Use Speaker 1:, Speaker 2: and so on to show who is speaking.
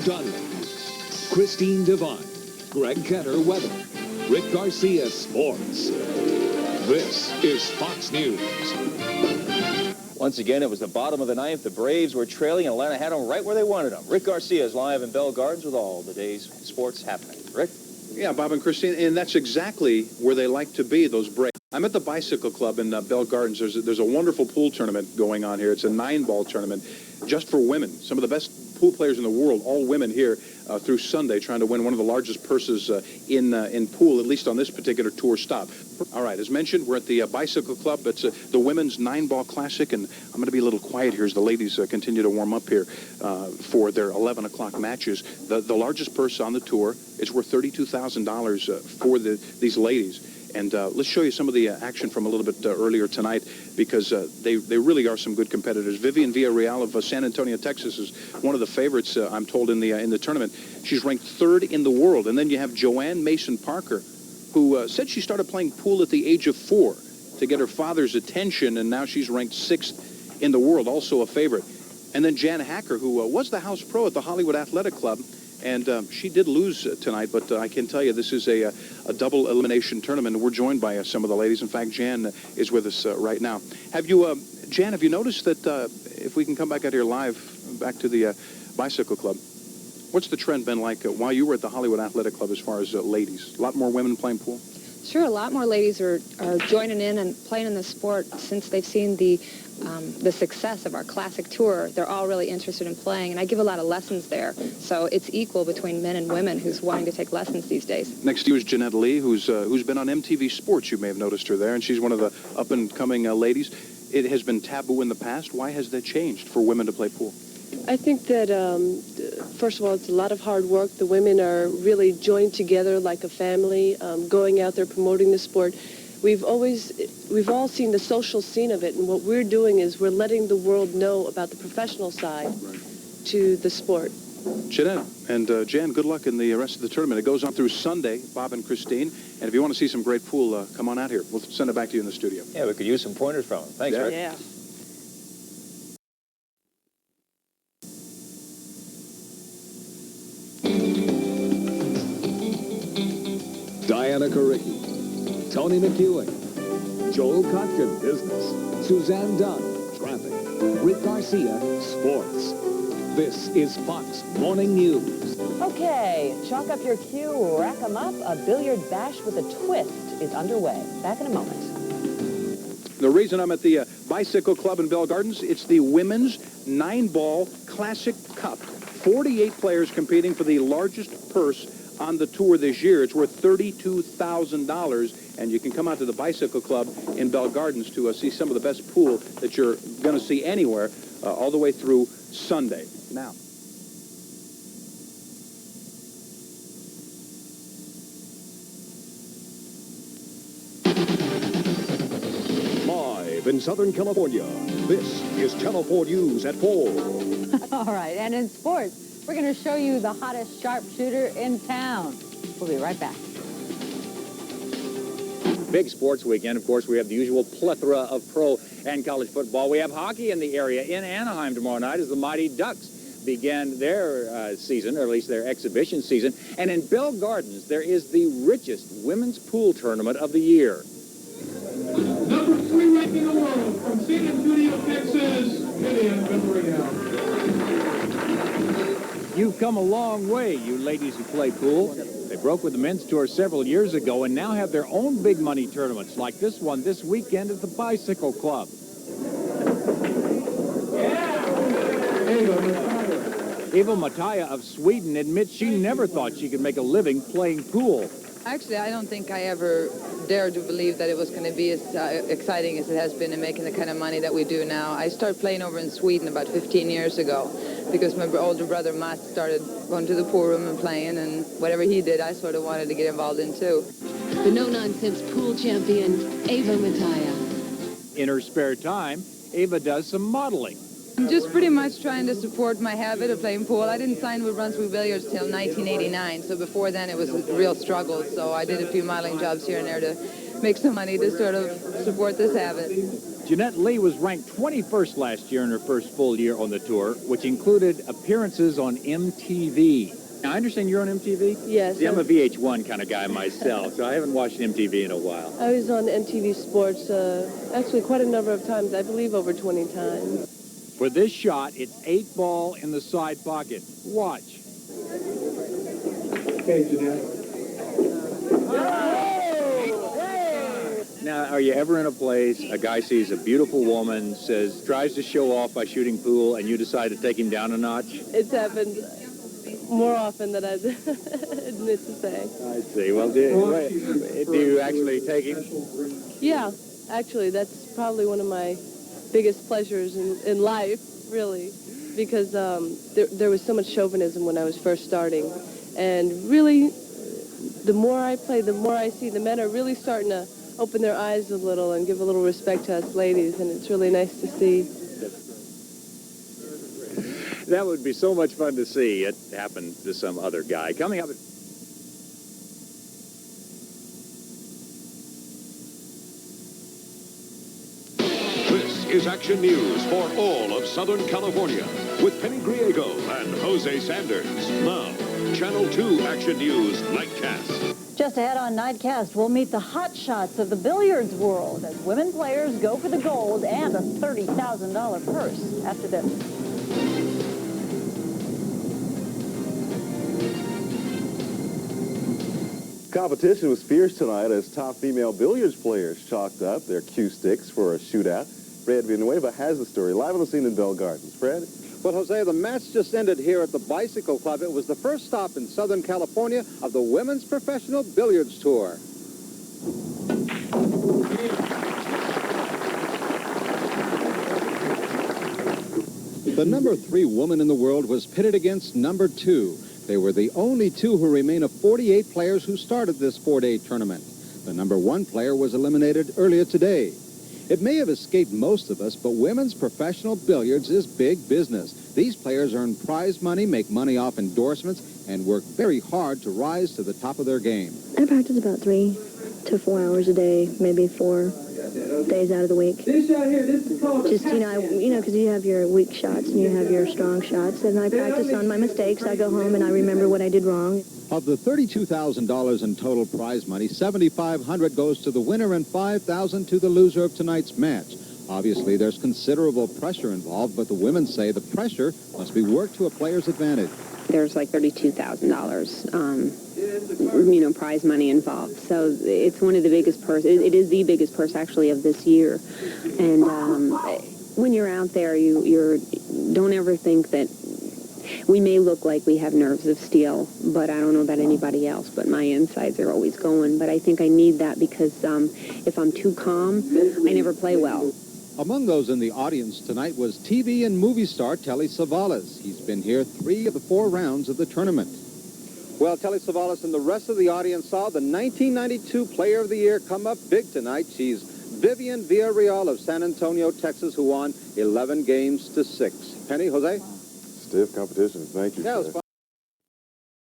Speaker 1: Dunlap, Christine Devine, Greg Ketter Weather, Rick Garcia Sports. This is Fox News.
Speaker 2: Once again, it was the bottom of the ninth. The Braves were trailing, and Atlanta had them right where they wanted them. Rick Garcia is live in Bell Gardens with all the day's sports happening. Rick?
Speaker 3: Yeah, Bob and Christine, and that's exactly where they like to be, those Braves. I'm at the Bicycle Club in Bell Gardens. There's a wonderful pool tournament going on here. It's a 9-ball tournament just for women. Some of the best pool players in the world, all women here through Sunday, trying to win one of the largest purses in pool, at least on this particular tour stop. All right, as mentioned, we're at the Bicycle Club. It's the Women's 9-Ball Classic, and I'm going to be a little quiet here as the ladies continue to warm up here for their 11 o'clock matches. The largest purse on the tour is worth $32,000 for these ladies. And let's show you some of the action from a little bit earlier tonight, because they really are some good competitors. Vivian Villareal of San Antonio, Texas, is one of the favorites, I'm told, in the tournament. She's ranked 3rd in the world. And then you have Joanne Mason Parker, who said she started playing pool at the age of 4 to get her father's attention, and now she's ranked 6th in the world, also a favorite. And then Jan Hacker, who was the house pro at the Hollywood Athletic Club. And she did lose tonight, but I can tell you this is a double elimination tournament. We're joined by some of the ladies. In fact, Jan is with us right now. Have you, Jan, have you noticed that if we can come back out here live, back to the Bicycle Club, what's the trend been like while you were at the Hollywood Athletic Club as far as ladies? A lot more women playing pool?
Speaker 4: Sure, a lot more ladies are joining in and playing in the sport since they've seen the success of our classic tour. They're all really interested in playing, and I give a lot of lessons there. So it's equal between men and women who's wanting to take lessons these days. Next
Speaker 3: to you is Jeanette Lee, who's been on MTV Sports. You may have noticed her there, and she's one of the up-and-coming ladies. It has been taboo in the past. Why has that changed for women to play pool?
Speaker 5: I think that, first of all, it's a lot of hard work. The women are really joined together like a family, going out there promoting the sport. We've all seen the social scene of it, and what we're doing is we're letting the world know about the professional side to the sport.
Speaker 3: Jeanette and Jan, good luck in the rest of the tournament. It goes on through Sunday, Bob and Christine. And if you want to see some great pool, come on out here. We'll send it back to you in the studio.
Speaker 2: Yeah, we could use some pointers from them. Thanks, Rick.
Speaker 5: Yeah.
Speaker 1: Diana Caricki, Tony McEwen, Joel Kotkin, Business, Suzanne Dunn, Traffic, Rick Garcia, Sports. This is Fox Morning News.
Speaker 6: Okay, chalk up your cue, rack 'em up. A billiard bash with a twist is underway. Back in a moment.
Speaker 3: The reason I'm at the Bicycle Club in Bell Gardens, it's the Women's 9-Ball Classic Cup. 48 players competing for the largest purse on the tour this year. It's worth $32,000, and you can come out to the Bicycle Club in Bell Gardens to see some of the best pool that you're going to see anywhere all the way through Sunday. Now,
Speaker 1: live in Southern California, this is Channel 4 News at 4.
Speaker 7: All right, and in sports, we're going to show you the hottest sharpshooter in town. We'll be right back.
Speaker 8: Big sports weekend. Of course, we have the usual plethora of pro and college football. We have hockey in the area in Anaheim tomorrow night as the Mighty Ducks began their season, or at least their exhibition season. And in Bell Gardens, there is the richest women's pool tournament of the year.
Speaker 9: Number 3 ranking in the world from San Antonio, Texas, Villareal.
Speaker 8: You've come a long way, you ladies who play pool. They broke with the men's tour several years ago and now have their own big money tournaments like this one this weekend at the Bicycle Club. Eva Mataya of Sweden admits she never thought she could make a living playing pool.
Speaker 10: Actually, I don't think I ever dared to believe that it was going to be as exciting as it has been in making the kind of money that we do now. I started playing over in Sweden about 15 years ago because my older brother Mats started going to the pool room and playing, and whatever he did, I sort of wanted to get involved in too.
Speaker 11: The no-nonsense pool champion, Eva Mataya.
Speaker 8: In her spare time, Eva does some modeling.
Speaker 10: I'm just pretty much trying to support my habit of playing pool. I didn't sign with Brunswick Billiards till 1989, so before then it was a real struggle. So I did a few modeling jobs here and there to make some money to sort of support this habit.
Speaker 8: Jeanette Lee was ranked 21st last year in her first full year on the tour, which included appearances on MTV. Now, I understand you're on MTV?
Speaker 5: Yes.
Speaker 8: See, I'm a VH1 kind of guy myself, so I haven't watched MTV in a while.
Speaker 5: I was on MTV Sports actually quite a number of times, I believe over 20 times.
Speaker 8: For this shot, it's 8 ball in the side pocket. Watch.
Speaker 9: Okay, Jeanette.
Speaker 8: Now, are you ever in a place, a guy sees a beautiful woman, tries to show off by shooting pool, and you decide to take him down a notch?
Speaker 5: It's happened more often than I'd admit to say.
Speaker 8: I see. Well, do you actually take him?
Speaker 5: Yeah, actually, that's probably one of my biggest pleasures in life, really, because there was so much chauvinism when I was first starting. And really, the more I play, the more I see the men are really starting to open their eyes a little and give a little respect to us ladies, and it's really nice to see.
Speaker 8: That would be so much fun to see. It happened to some other guy. Coming up...
Speaker 1: This is Action News for all of Southern California with Penny Griego and Jose Sanders. Now, Channel 2 Action News Nightcast.
Speaker 7: Just ahead on Nightcast, we'll meet the hot shots of the billiards world as women players go for the gold and a $30,000 purse after this.
Speaker 12: Competition was fierce tonight as top female billiards players chalked up their cue sticks for a shootout. Fred Villanueva has the story live on the scene in Bell Gardens. Fred?
Speaker 3: Well, Jose, the match just ended here at the Bicycle Club. It was the first stop in Southern California of the Women's Professional Billiards Tour.
Speaker 13: The number 3 woman in the world was pitted against number 2. They were the only 2 who remain of 48 players who started this 4-day tournament. The number 1 player was eliminated earlier today. It may have escaped most of us, but women's professional billiards is big business. These players earn prize money, make money off endorsements, and work very hard to rise to the top of their game.
Speaker 14: I practice about 3 to 4 hours a day, maybe 4 days out of the week. Just, because you have your weak shots and you have your strong shots, and I practice on my mistakes. I go home and I remember what I did wrong.
Speaker 13: Of the $32,000 in total prize money, $7,500 goes to the winner and $5,000 to the loser of tonight's match. Obviously, there's considerable pressure involved, but the women say the pressure must be worked to a player's advantage.
Speaker 15: There's like $32,000, prize money involved. So it's one of the biggest purse. It is the biggest purse, actually, of this year. And when you're out there, you don't ever think that we may look like we have nerves of steel, but I don't know about anybody else, but my insides are always going. But I think I need that because if I'm too calm, I never play well.
Speaker 13: Among those in the audience tonight was TV and movie star Telly Savalas. He's been here 3 of the 4 rounds of the tournament.
Speaker 3: Well, Telly Savalas and the rest of the audience saw the 1992 Player of the Year come up big tonight. She's Vivian Villareal of San Antonio, Texas, who won 11 games to 6. Penny, Jose?
Speaker 12: Stiff competition. Thank you.
Speaker 3: Yeah, it was fun.